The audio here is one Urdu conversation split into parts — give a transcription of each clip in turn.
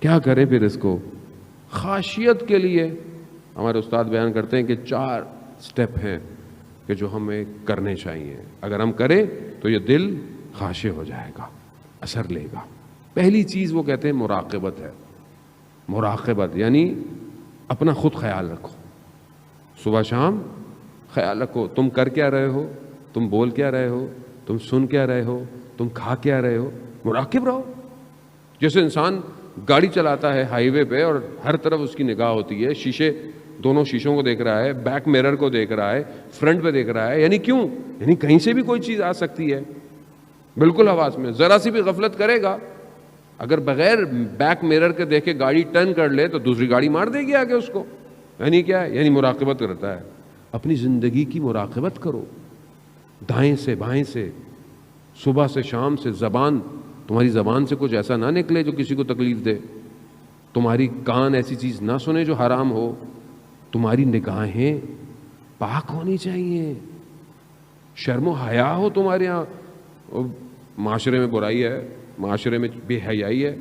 کیا کریں پھر اس کو؟ خاشیت کے لیے ہمارے استاد بیان کرتے ہیں کہ 4 سٹیپ ہیں کہ جو ہمیں کرنے چاہیے. اگر ہم کریں تو یہ دل خاشع ہو جائے گا, اثر لے گا. پہلی چیز وہ کہتے ہیں مراقبت ہے. مراقبت یعنی اپنا خود خیال رکھو, صبح شام خیال رکھو تم کر کیا رہے ہو, تم بول کیا رہے ہو, تم سن کیا رہے ہو, تم کھا کیا رہے ہو. مراقب رہو. جیسے انسان گاڑی چلاتا ہے ہائی وے پہ اور ہر طرف اس کی نگاہ ہوتی ہے, شیشے, دونوں شیشوں کو دیکھ رہا ہے, بیک میرر کو دیکھ رہا ہے, فرنٹ پہ دیکھ رہا ہے. یعنی کیوں؟ یعنی کہیں سے بھی کوئی چیز آ سکتی ہے. بالکل حواس میں ذرا سی بھی غفلت کرے گا, اگر بغیر بیک میرر کے دیکھے گاڑی ٹرن کر لے تو دوسری گاڑی مار دے گی آگے اس کو. یعنی کیا ہے؟ یعنی مراقبت کرتا ہے. اپنی زندگی کی مراقبت کرو, دائیں سے بائیں سے, صبح سے شام سے. زبان, تمہاری زبان سے کچھ ایسا نہ نکلے جو کسی کو تکلیف دے. تمہاری کان ایسی چیز نہ سنے جو حرام ہو. تمہاری نگاہیں پاک ہونی چاہیے, شرم و حیا ہو تمہارے یہاں. معاشرے میں برائی ہے, معاشرے میں بے حیائی ہے,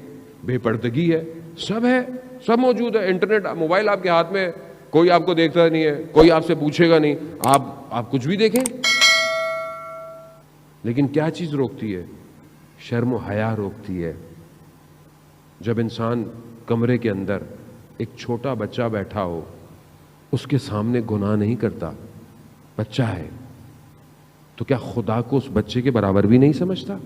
بے پردگی ہے, سب ہے, سب موجود ہے. انٹرنیٹ, موبائل آپ کے ہاتھ میں, کوئی آپ کو دیکھتا نہیں ہے, کوئی آپ سے پوچھے گا نہیں, آپ کچھ بھی دیکھیں. لیکن کیا چیز روکتی ہے؟ شرم و حیا روکتی ہے. جب انسان کمرے کے اندر ایک چھوٹا بچہ بیٹھا ہو, اس کے سامنے گناہ نہیں کرتا, بچہ ہے, تو کیا خدا کو اس بچے کے برابر بھی نہیں سمجھتا؟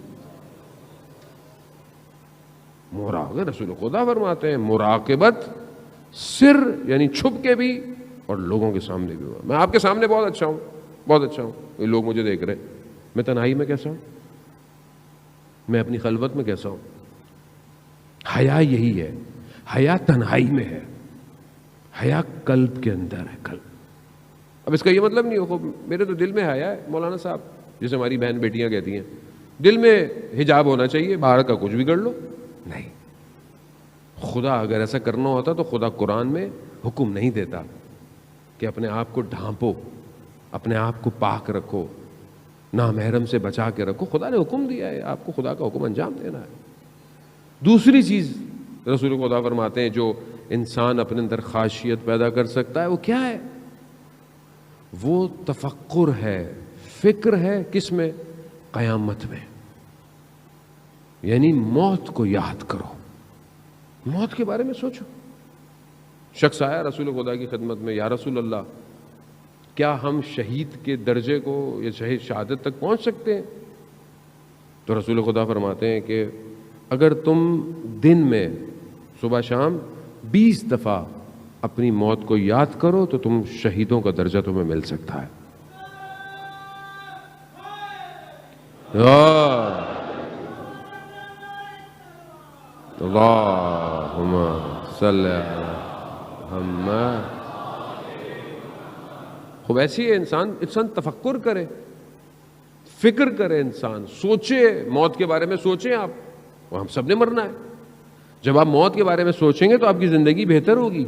مراقبت, رسول خدا فرماتے ہیں مراقبت سر یعنی چھپ کے بھی اور لوگوں کے سامنے بھی ہوا. میں آپ کے سامنے بہت اچھا ہوں, بہت اچھا ہوں, یہ لوگ مجھے دیکھ رہے ہیں. میں تنہائی میں کیسا ہوں, میں اپنی خلوت میں کیسا ہوں. حیا یہی ہے. حیا تنہائی میں ہے, حیا قلب کے اندر ہے, قلب. اب اس کا یہ مطلب نہیں ہو میرے تو دل میں حیا ہے مولانا صاحب, جیسے ہماری بہن بیٹیاں کہتی ہیں دل میں حجاب ہونا چاہیے, باہر کا کچھ بھی کر لو. نہیں, خدا اگر ایسا کرنا ہوتا تو خدا قرآن میں حکم نہیں دیتا کہ اپنے آپ کو ڈھانپو, اپنے آپ کو پاک رکھو, نامحرم سے بچا کے رکھو. خدا نے حکم دیا ہے, آپ کو خدا کا حکم انجام دینا ہے. دوسری چیز رسول خدا فرماتے ہیں جو انسان اپنے اندر خاشیت پیدا کر سکتا ہے, وہ کیا ہے؟ وہ تفکر ہے, فکر ہے. کس میں؟ قیامت میں. یعنی موت کو یاد کرو, موت کے بارے میں سوچو. شخص آیا رسول خدا کی خدمت میں, یا رسول اللہ کیا ہم شہید کے درجے کو یا شہید شہادت تک پہنچ سکتے ہیں؟ تو رسول خدا فرماتے ہیں کہ اگر تم دن میں صبح شام 20 دفعہ اپنی موت کو یاد کرو تو تم شہیدوں کا درجہ تمہیں مل سکتا ہے. اللہم صلی علی محمد. خوب ایسی ہے انسان تفکر کرے, فکر کرے, انسان سوچے, موت کے بارے میں سوچیں. آپ, ہم سب نے مرنا ہے. جب آپ موت کے بارے میں سوچیں گے تو آپ کی زندگی بہتر ہوگی.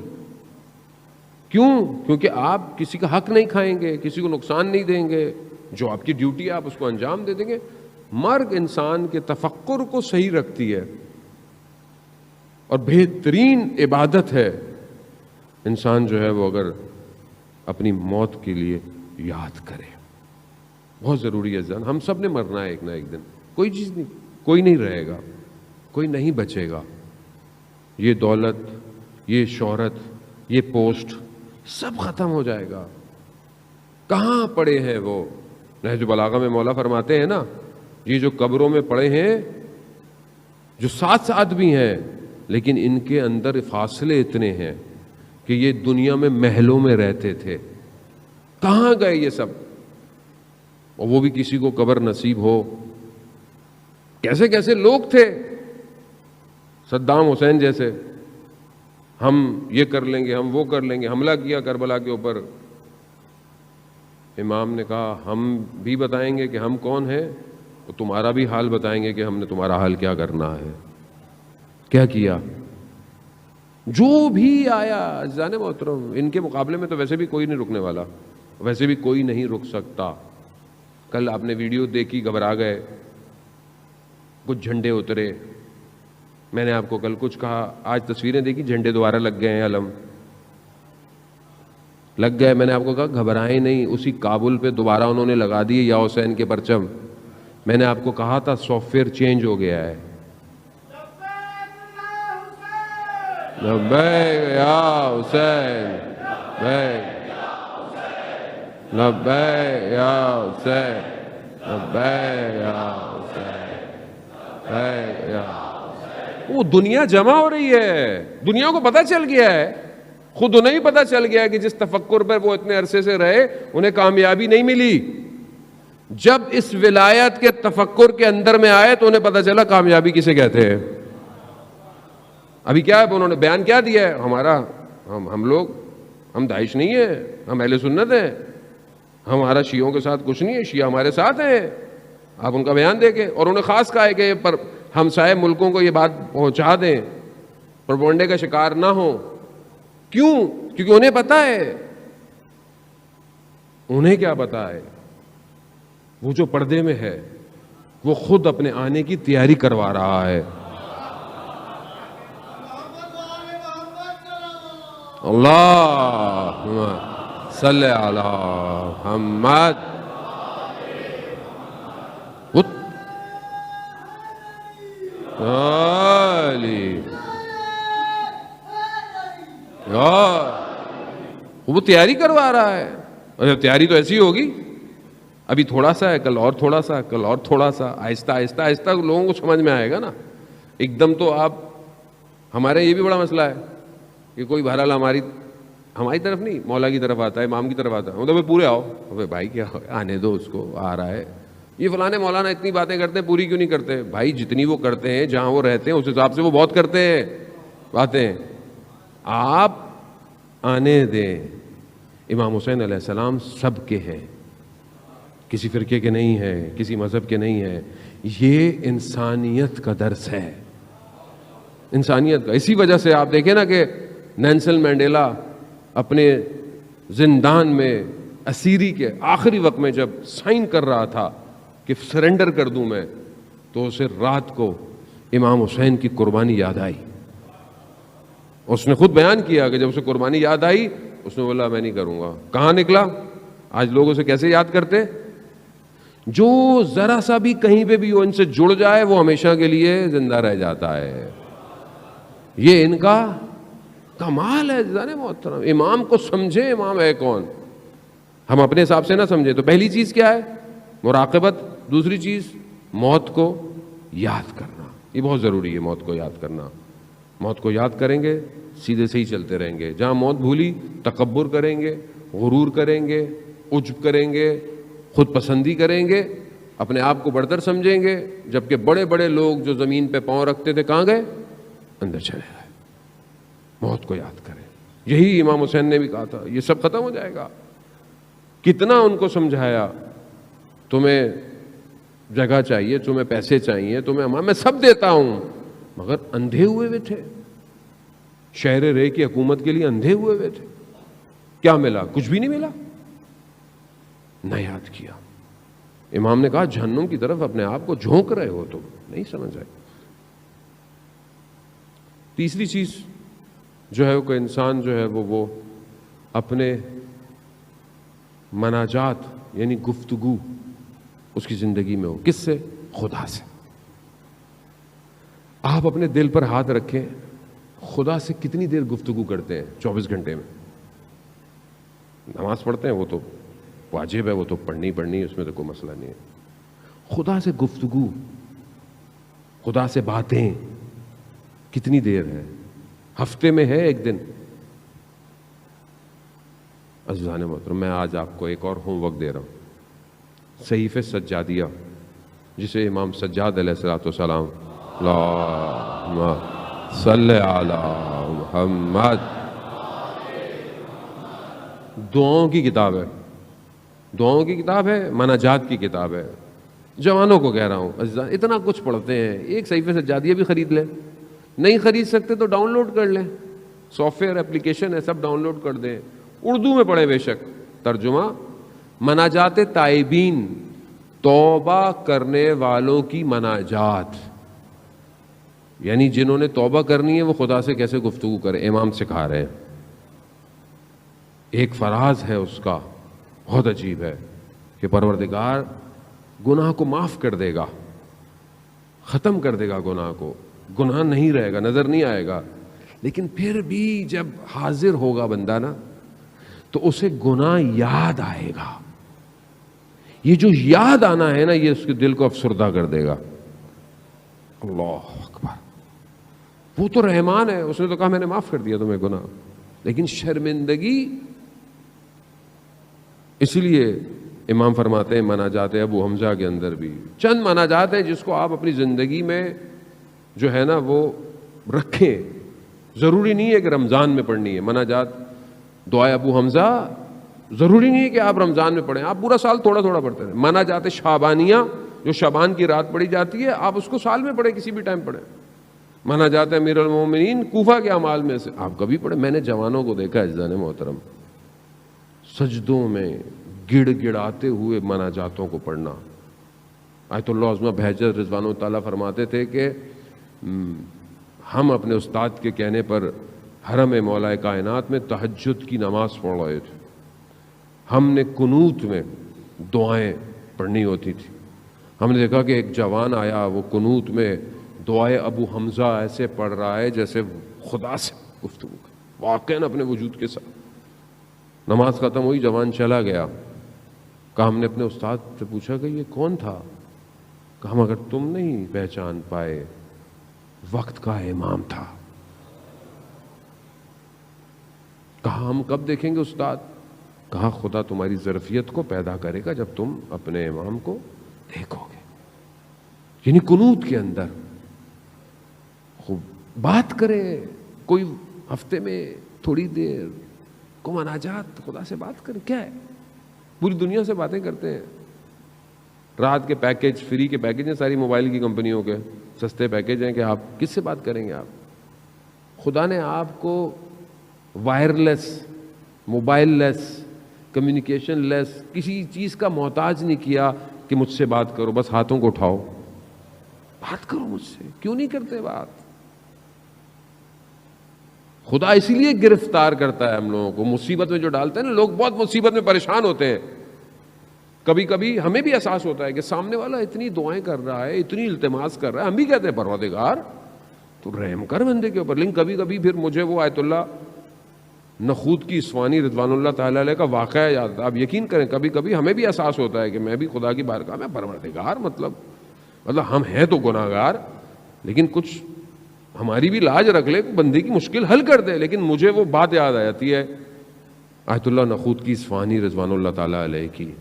کیوں؟ کیونکہ آپ کسی کا حق نہیں کھائیں گے, کسی کو نقصان نہیں دیں گے, جو آپ کی ڈیوٹی ہے آپ اس کو انجام دے دیں گے. مرگ انسان کے تفکر کو صحیح رکھتی ہے اور بہترین عبادت ہے. انسان جو ہے وہ اگر اپنی موت کے لیے یاد کرے, بہت ضروری ہے. جان ہم سب نے مرنا ہے ایک نہ ایک دن, کوئی چیز نہیں, کوئی نہیں رہے گا, کوئی نہیں بچے گا. یہ دولت, یہ شہرت, یہ پوسٹ سب ختم ہو جائے گا. کہاں پڑے ہیں وہ؟ نہج البلاغہ میں مولا فرماتے ہیں نا, یہ جو قبروں میں پڑے ہیں, جو ساتھ ساتھ بھی ہیں لیکن ان کے اندر فاصلے اتنے ہیں کہ یہ دنیا میں محلوں میں رہتے تھے, کہاں گئے یہ سب؟ اور وہ بھی کسی کو قبر نصیب ہو. کیسے کیسے لوگ تھے, صدام حسین جیسے, ہم یہ کر لیں گے, ہم وہ کر لیں گے. حملہ کیا کربلا کے اوپر, امام نے کہا ہم بھی بتائیں گے کہ ہم کون ہیں, اور تمہارا بھی حال بتائیں گے کہ ہم نے تمہارا حال کیا کرنا ہے. کیا کیا؟ جو بھی آیا. جان محترم, ان کے مقابلے میں تو ویسے بھی کوئی نہیں رکنے والا, ویسے بھی کوئی نہیں رک سکتا. کل آپ نے ویڈیو دیکھی, گھبرا گئے, کچھ جھنڈے اترے, میں نے آپ کو کل کچھ کہا, آج تصویریں دیکھی, جھنڈے دوبارہ لگ گئے ہیں, علم لگ گئے. میں نے آپ کو کہا گھبرائیں نہیں, اسی کابل پہ دوبارہ انہوں نے لگا دیے یا حسین کے پرچم. میں نے آپ کو کہا تھا سافٹ ویئر چینج ہو گیا ہے. لبیک یا حسین, لبیک یا حسین, لبیک یا حسین, لبیک یا. وہ دنیا جمع ہو رہی ہے, دنیا کو پتہ چل گیا ہے, خود انہیں ہی پتہ چل گیا ہے کہ جس تفکر پر وہ اتنے عرصے سے رہے انہیں کامیابی نہیں ملی. جب اس ولایت کے تفکر کے اندر میں آئے تو انہیں پتہ چلا کامیابی کسے کہتے ہیں. ابھی کیا ہے, انہوں نے بیان کیا دیا ہے, ہمارا ہم داعش نہیں ہیں, ہم اہل سنت ہیں, ہمارا شیعوں کے ساتھ کچھ نہیں ہے, شیعہ ہمارے ساتھ ہیں. آپ ان کا بیان دے کے, اور انہیں خاص کہا ہے کہ ہمسائے ملکوں کو یہ بات پہنچا دیں, پروپیگنڈے کا شکار نہ ہوں. کیوں؟ کیونکہ انہیں پتا ہے. انہیں کیا پتا ہے؟ وہ جو پردے میں ہے وہ خود اپنے آنے کی تیاری کروا رہا ہے. اللہم صلی علی محمد. وہ تیاری کروا رہا ہے. اور تیاری تو ایسی ہوگی, ابھی تھوڑا سا ہے, کل اور تھوڑا سا, کل اور تھوڑا سا, آہستہ آہستہ آہستہ لوگوں کو سمجھ میں آئے گا نا. ایک دم تو آپ, ہمارے یہ بھی بڑا مسئلہ ہے کہ کوئی بہرحال ہماری طرف نہیں, مولا کی طرف آتا ہے, امام کی طرف آتا ہے, مطلب پورے آؤ. بھائی کیا آنے دو اس کو, آ رہا ہے. یہ فلانے مولانا اتنی باتیں کرتے ہیں, پوری کیوں نہیں کرتے؟ بھائی جتنی وہ کرتے ہیں جہاں وہ رہتے ہیں اس حساب سے وہ بہت کرتے ہیں باتیں. آپ آنے دیں. امام حسین علیہ السلام سب کے ہیں, کسی فرقے کے نہیں ہیں, کسی مذہب کے نہیں ہیں. یہ انسانیت کا درس ہے, انسانیت کا. اسی وجہ سے آپ دیکھیں نا کہ نیلسن مینڈیلا اپنے زندان میں اسیری کے آخری وقت میں جب سائن کر رہا تھا کہ سرنڈر کر دوں میں, تو اسے رات کو امام حسین کی قربانی یاد آئی. اس نے خود بیان کیا کہ جب اسے قربانی یاد آئی اس نے بولا میں نہیں کروں گا. کہاں نکلا؟ آج لوگ اسے کیسے یاد کرتے؟ جو ذرا سا بھی کہیں پہ بھی وہ ان سے جڑ جائے وہ ہمیشہ کے لیے زندہ رہ جاتا ہے. یہ ان کا کمال ہے. جانے محترم, امام کو سمجھے امام ہے کون. ہم اپنے حساب سے نہ سمجھے. تو پہلی چیز کیا ہے؟ مراقبت. دوسری چیز موت کو یاد کرنا. یہ بہت ضروری ہے, موت کو یاد کرنا. موت کو یاد کریں گے سیدھے سے ہی چلتے رہیں گے. جہاں موت بھولی تکبر کریں گے, غرور کریں گے, عجب کریں گے, خود پسندی کریں گے, اپنے آپ کو بڑھتر سمجھیں گے. جبکہ بڑے بڑے لوگ جو زمین پہ پاؤں رکھتے تھے کہاں گئے؟ اندر چلے گئے. موت کو یاد کریں. یہی امام حسین نے بھی کہا تھا, یہ سب ختم ہو جائے گا. کتنا ان کو سمجھایا, تمہیں جگہ چاہیے, تمہیں پیسے چاہیے, تمہیں میں سب دیتا ہوں, مگر اندھے ہوئے ہوئے تھے. شہر رے کی حکومت کے لیے اندھے ہوئے ہوئے تھے. کیا ملا؟ کچھ بھی نہیں ملا. نہ یاد کیا. امام نے کہا جہنم کی طرف اپنے آپ کو جھونک رہے ہو, تم نہیں سمجھ آئے. تیسری چیز جو ہے کہ انسان جو ہے وہ اپنے مناجات یعنی گفتگو اس کی زندگی میں ہو. کس سے؟ خدا سے. آپ اپنے دل پر ہاتھ رکھیں, خدا سے کتنی دیر گفتگو کرتے ہیں 24 گھنٹے میں؟ نماز پڑھتے ہیں, وہ تو واجب ہے, وہ تو پڑھنی ہے, اس میں تو کوئی مسئلہ نہیں ہے. خدا سے گفتگو, خدا سے باتیں کتنی دیر ہے؟ ہفتے میں ہے ایک دن. عزیزان محترم, میں آج آپ کو ایک اور ہوم ورک دے رہا ہوں. صحیفہ سجادیہ جسے امام سجاد علیہ السلام اللہم صلی علی محمد, دعاؤں کی کتاب ہے. دعاؤں کی کتاب ہے, مناجات کی کتاب ہے. جوانوں کو کہہ رہا ہوں, عزیزان اتنا کچھ پڑھتے ہیں, ایک صحیفہ سجادیہ بھی خرید لیں. نہیں خرید سکتے تو ڈاؤن لوڈ کر لیں, سافٹ ویئر اپلیکیشن ہے, سب ڈاؤن لوڈ کر دیں. اردو میں پڑھیں بے شک. ترجمہ مناجات تائبین, توبہ کرنے والوں کی مناجات. یعنی جنہوں نے توبہ کرنی ہے وہ خدا سے کیسے گفتگو کرے، امام سکھا رہے ہیں. ایک فراز ہے اس کا بہت عجیب ہے کہ پروردگار گناہ کو معاف کر دے گا، ختم کر دے گا گناہ کو، گناہ نہیں رہے گا، نظر نہیں آئے گا. لیکن پھر بھی جب حاضر ہوگا بندہ نا تو اسے گناہ یاد آئے گا. یہ جو یاد آنا ہے نا یہ اس کے دل کو افسردہ کر دے گا. اللہ اکبر. وہ تو رحمان ہے، اس نے تو کہا میں نے معاف کر دیا تمہیں گناہ. لیکن شرمندگی، اس لیے امام فرماتے ہیں مناجات ابو حمزہ کے اندر بھی چند مناجات ہیں جس کو آپ اپنی زندگی میں جو ہے نا وہ رکھیں. ضروری نہیں ہے کہ رمضان میں پڑھنی ہے مناجات. دعائے ابو حمزہ ضروری نہیں ہے کہ آپ رمضان میں پڑھیں، آپ پورا سال تھوڑا تھوڑا پڑھتے ہیں. مناجات شعبانیہ جو شعبان کی رات پڑھی جاتی ہے آپ اس کو سال میں پڑھیں، کسی بھی ٹائم پڑھیں. مناجات امیر المومنین کوفہ کے اعمال میں سے آپ کبھی پڑھیں. میں نے جوانوں کو دیکھا عزیزان محترم سجدوں میں گڑ گڑاتے ہوئے مناجاتوں کو پڑھنا. آیت اللہ عظمہ بہجت رضوان اللہ تعالیٰ فرماتے تھے کہ ہم اپنے استاد کے کہنے پر حرم مولا کائنات میں تہجد کی نماز پڑھ رہے تھے. ہم نے قنوت میں دعائیں پڑھنی ہوتی تھی. ہم نے دیکھا کہ ایک جوان آیا، وہ قنوت میں دعائے ابو حمزہ ایسے پڑھ رہا ہے جیسے خدا سے گفتگو کر، واقعاً اپنے وجود کے ساتھ. نماز ختم ہوئی، جوان چلا گیا. کہا ہم نے اپنے استاد سے پوچھا کہ یہ کون تھا؟ کہا مگر تم نہیں پہچان پائے، وقت کا امام تھا. کہا ہم کب دیکھیں گے استاد؟ کہا خدا تمہاری ظرفیت کو پیدا کرے گا جب تم اپنے امام کو دیکھو گے. یعنی قنوت کے اندر خوب بات کرے، کوئی ہفتے میں تھوڑی دیر کو مناجات خدا سے بات کرے. کیا ہے پوری دنیا سے باتیں کرتے ہیں. رات کے پیکج، فری کے پیکج ہیں ساری موبائل کی کمپنیوں کے، سستے پیکج ہیں کہ آپ کس سے بات کریں گے. آپ خدا نے آپ کو وائرلیس، موبائل لیس، کمیونیکیشن لیس، کسی چیز کا محتاج نہیں کیا کہ مجھ سے بات کرو. بس ہاتھوں کو اٹھاؤ، بات کرو مجھ سے. کیوں نہیں کرتے بات؟ خدا اسی لیے گرفتار کرتا ہے ہم لوگوں کو، مصیبت میں جو ڈالتا ہے نا. لوگ بہت مصیبت میں پریشان ہوتے ہیں. کبھی کبھی ہمیں بھی احساس ہوتا ہے کہ سامنے والا اتنی دعائیں کر رہا ہے، اتنی التماس کر رہا ہے، ہم بھی کہتے ہیں پروردگار تو رحم کر بندے کے اوپر. لیکن کبھی کبھی پھر مجھے وہ آیت اللہ نخود کی اسوانی رضوان اللہ تعالیٰ علیہ کا واقعہ یاد آتا. آپ یقین کریں کبھی کبھی ہمیں بھی احساس ہوتا ہے کہ میں بھی خدا کی بارگاہ میں پروردگار، مطلب ہم ہیں تو گناہگار، لیکن کچھ ہماری بھی لاج رکھ لے، بندے کی مشکل حل کر دے. لیکن مجھے وہ بات یاد آ جاتی ہے آیت اللہ نخود کی اسفہانی رضوان اللہ تعالیٰ علیہ کی،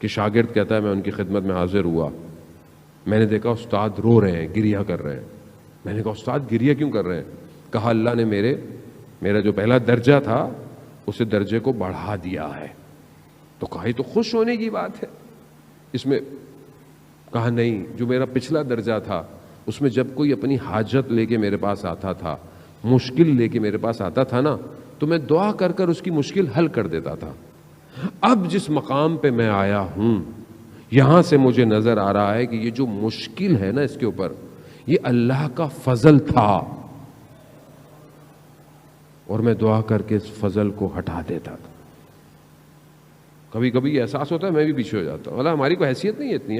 کہ شاگرد کہتا ہے میں ان کی خدمت میں حاضر ہوا، میں نے دیکھا استاد رو رہے ہیں، گریہ کر رہے ہیں. میں نے کہا استاد گریہ کیوں کر رہے ہیں؟ کہا اللہ نے میرا جو پہلا درجہ تھا اسے درجے کو بڑھا دیا ہے. تو کہا یہ تو خوش ہونے کی بات ہے اس میں. کہا نہیں، جو میرا پچھلا درجہ تھا اس میں جب کوئی اپنی حاجت لے کے میرے پاس آتا تھا، مشکل لے کے میرے پاس آتا تھا نا، تو میں دعا کر کر اس کی مشکل حل کر دیتا تھا. اب جس مقام پہ میں آیا ہوں یہاں سے مجھے نظر آ رہا ہے کہ یہ جو مشکل ہے نا اس کے اوپر، یہ اللہ کا فضل تھا، اور میں دعا کر کے اس فضل کو ہٹا دیتا تھا. کبھی کبھی احساس ہوتا ہے میں بھی پیچھے ہو جاتا ہوں. اللہ ہماری کوئی حیثیت نہیں ہے اتنی،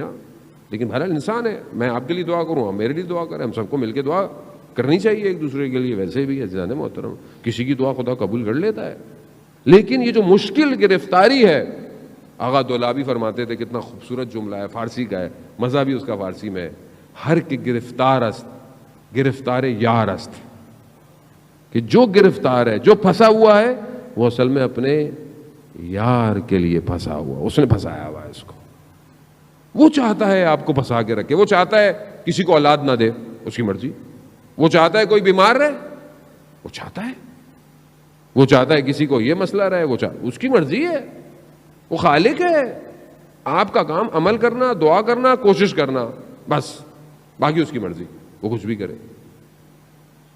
لیکن بہرحال انسان ہے. میں آپ کے لیے دعا کروں، آپ میرے لیے دعا کریں، ہم سب کو مل کے دعا کرنی چاہیے ایک دوسرے کے لیے. ویسے بھی عزیزان محترم کسی کی دعا خدا قبول کر لیتا ہے. لیکن یہ جو مشکل گرفتاری ہے، آغا دولابی فرماتے تھے، کتنا خوبصورت جملہ ہے، فارسی کا ہے، مزہ بھی اس کا فارسی میں ہے، ہر کے گرفتار است گرفتار یار است. کہ جو گرفتار ہے، جو پھنسا ہوا ہے، وہ اصل میں اپنے یار کے لیے پھنسا ہوا، اس نے پھنسایا ہوا ہے اس کو. وہ چاہتا ہے آپ کو پھنسا کے رکھے، وہ چاہتا ہے کسی کو اولاد نہ دے، اس کی مرضی. وہ چاہتا ہے کوئی بیمار رہے، وہ چاہتا ہے. وہ چاہتا ہے کسی کو یہ مسئلہ رہے، اس کی مرضی ہے. وہ خالق ہے. آپ کا کام عمل کرنا، دعا کرنا، کوشش کرنا، بس. باقی اس کی مرضی، وہ کچھ بھی کرے.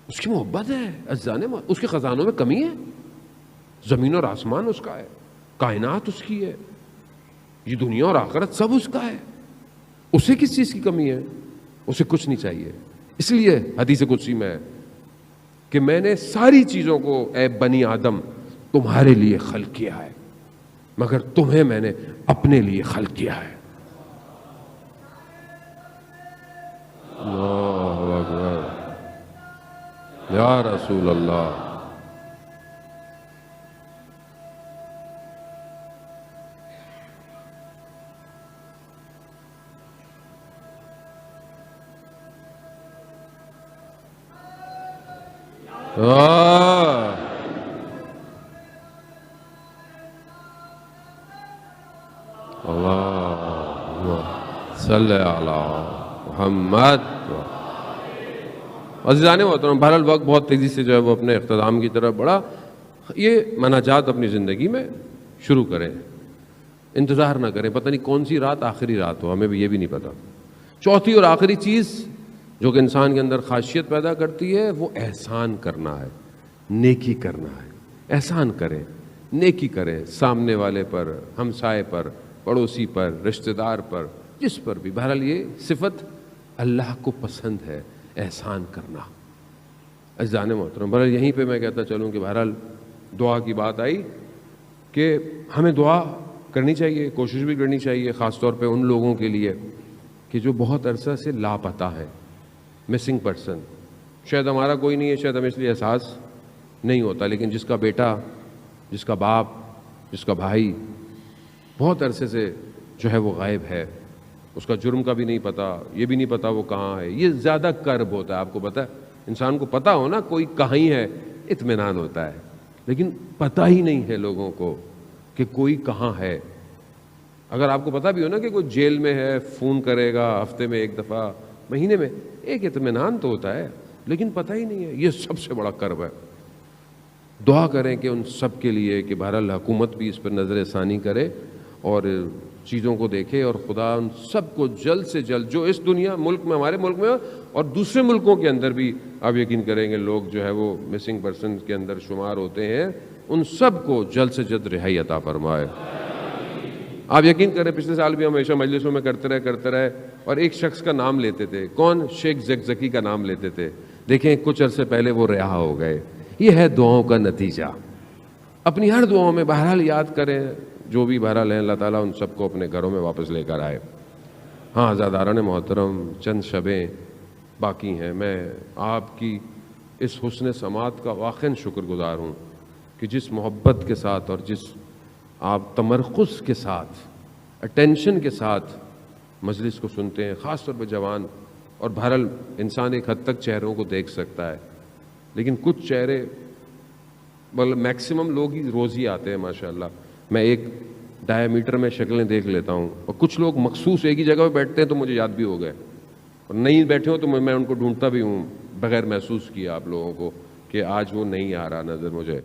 اس کی محبت ہے عزیزان، اس کے خزانوں میں کمی ہے؟ زمین اور آسمان اس کا ہے، کائنات اس کی ہے، یہ دنیا اور آخرت سب اس کا ہے. اسے کس چیز کی کمی ہے؟ اسے کچھ نہیں چاہیے. اس لیے حدیث قدسی میں ہے کہ میں نے ساری چیزوں کو اے بنی آدم تمہارے لیے خلق کیا ہے، مگر تمہیں میں نے اپنے لیے خلق کیا ہے۔ اللہ اکبر، یا رسول اللہ۔ صلی علی محمد۔ عزیزان محترم، بہرحال وقت بہت تیزی سے جو ہے وہ اپنے اختتام کی طرف بڑھا۔ یہ مناجات اپنی زندگی میں شروع کریں، انتظار نہ کریں، پتہ نہیں کون سی رات آخری رات ہو، ہمیں بھی یہ بھی نہیں پتہ۔ چوتھی اور آخری چیز جو کہ انسان کے اندر خاصیت پیدا کرتی ہے وہ احسان کرنا ہے، نیکی کرنا ہے۔ احسان کریں، نیکی کریں، سامنے والے پر، ہمسائے پر، پڑوسی پر، رشتہ دار پر، جس پر بھی۔ بہرحال یہ صفت اللہ کو پسند ہے، احسان کرنا۔ عزیزان محترم، بہرحال یہیں پہ میں کہتا چلوں کہ بہرحال دعا کی بات آئی کہ ہمیں دعا کرنی چاہیے، کوشش بھی کرنی چاہیے، خاص طور پہ ان لوگوں کے لیے کہ جو بہت عرصہ سے لاپتہ ہے، مسنگ پرسن۔ شاید ہمارا کوئی نہیں ہے، شاید ہمیں اس لیے احساس نہیں ہوتا، لیکن جس کا بیٹا، جس کا باپ، جس کا بھائی بہت عرصے سے جو ہے وہ غائب ہے، اس کا جرم کا بھی نہیں پتہ، یہ بھی نہیں پتہ وہ کہاں ہے، یہ زیادہ کرب ہوتا ہے۔ آپ کو پتہ ہے، انسان کو پتہ ہو نا کوئی کہاں ہی ہے، اطمینان ہوتا ہے، لیکن پتہ ہی نہیں ہے لوگوں کو کہ کوئی کہاں ہے۔ اگر آپ کو پتہ بھی ہو نا کہ کوئی جیل میں ہے، فون کرے گا ہفتے میں ایک دفعہ، مہینے میں، ایک اطمینان تو ہوتا ہے، لیکن پتہ ہی نہیں ہے۔ یہ سب سے بڑا کرب ہے۔ دعا کریں کہ ان سب کے لیے کہ بہرحال حکومت بھی اس پر نظر ثانی کرے اور چیزوں کو دیکھے، اور خدا ان سب کو جلد سے جلد، جو اس دنیا ملک میں، ہمارے ملک میں اور دوسرے ملکوں کے اندر بھی آپ یقین کریں گے لوگ جو ہے وہ مسنگ پرسن کے اندر شمار ہوتے ہیں، ان سب کو جلد سے جلد رہائی عطا فرمائے۔ آپ یقین کریں پچھلے سال بھی ہم ہمیشہ مجلسوں میں کرتے رہے اور ایک شخص کا نام لیتے تھے، کون؟ شیخ زکزکی کا نام لیتے تھے۔ دیکھیں کچھ عرصے پہلے وہ رہا ہو گئے۔ یہ ہے دعاؤں کا نتیجہ۔ اپنی ہر دعاؤں میں بہرحال یاد کریں، جو بھی بہرحال ہیں، اللہ تعالیٰ ان سب کو اپنے گھروں میں واپس لے کر آئے۔ ہاں عزاداران محترم، چند شبیں باقی ہیں۔ میں آپ کی اس حسن سماعت کا واقعاً شکر گزار ہوں کہ جس محبت کے ساتھ اور جس آپ تمرکز کے ساتھ، اٹینشن کے ساتھ مجلس کو سنتے ہیں، خاص طور پہ جوان۔ اور بہرحال انسان ایک حد تک چہروں کو دیکھ سکتا ہے، لیکن کچھ چہرے، بلکہ میکسیمم لوگ ہی روز ہی آتے ہیں ماشاءاللہ۔ میں ایک ڈایا میٹر میں شکلیں دیکھ لیتا ہوں، اور کچھ لوگ مخصوص ایک ہی جگہ پہ بیٹھتے ہیں تو مجھے یاد بھی ہو گئے، اور نہیں بیٹھے ہوں تو میں ان کو ڈھونڈتا بھی ہوں بغیر محسوس کیا آپ لوگوں کو کہ آج وہ نہیں آ رہا نظر مجھے۔